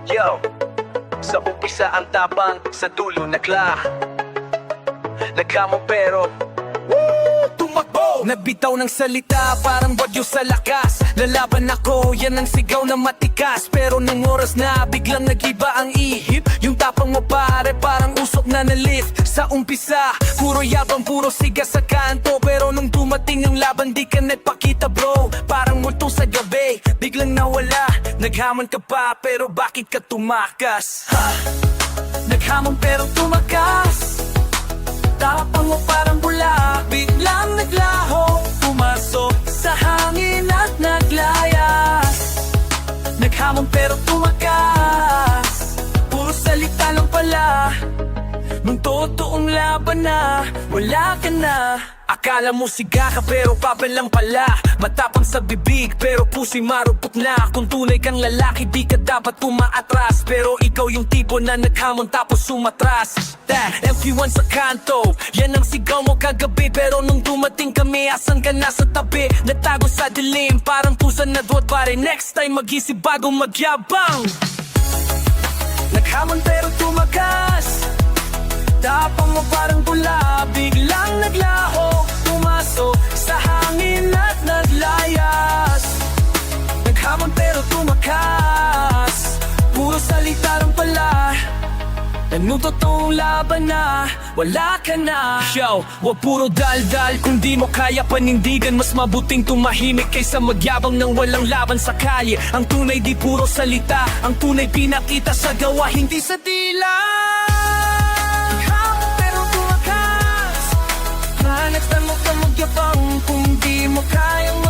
Yo, sa umpisa ang tapang, sa dulo nagla. Nagkamong pero tumakbo. Nagbitaw ng salita, parang bagyo sa lakas. Lalaban ako, yan ang sigaw na matikas. Pero nung oras na, biglang nagiba ang ihip. Yung tapang mo pare, parang usok na na-lift. Sa umpisa, puro yabang, puro siga sa kanto. Pero nung dumating ang laban, di ka nagpakita bro. Parang multo sa gabi, biglang nawala. Naghamon ka pa, pero bakit ka tumakas? Ha? Naghamon pero tumakas. Tapang mo parang bula, biglang naglaho. Pumasok sa hangin at naglayas. Naghamon pero tumakas. Puro salita lang pala. Nung totoong laban na, wala ka na. Akala mo siga ka pero papan lang pala. Matapang sa bibig pero puso'y marupok na. Kung tunay kang lalaki di ka dapat pumaatras. Pero ikaw yung tipo na naghamon tapos sumatras. MP1 sa kanto, yan ang sigaw mo kagabi. Pero nung dumating kami, asan ka na sa tabi? Natago sa dilim, parang pusa na duwat pare. Next time mag-isip bago magyabang. Naghamon pero tumakas. Tapang mo parang bula, biglang naglaho. Pumasok sa hangin at naglayas. Naghamon pero tumakas. Puro salita lang pala. Nung totoong laban na, wala ka na. Yo, wag puro dal-dal. Kung di mo kaya panindigan, mas mabuting tumahimik kaysa magyabang ng walang laban sa kalye. Ang tunay di puro salita, ang tunay pinakita sa gawa, hindi sa tila. Pero tumakas. Hanap mo ka magyabang kung di mo kayang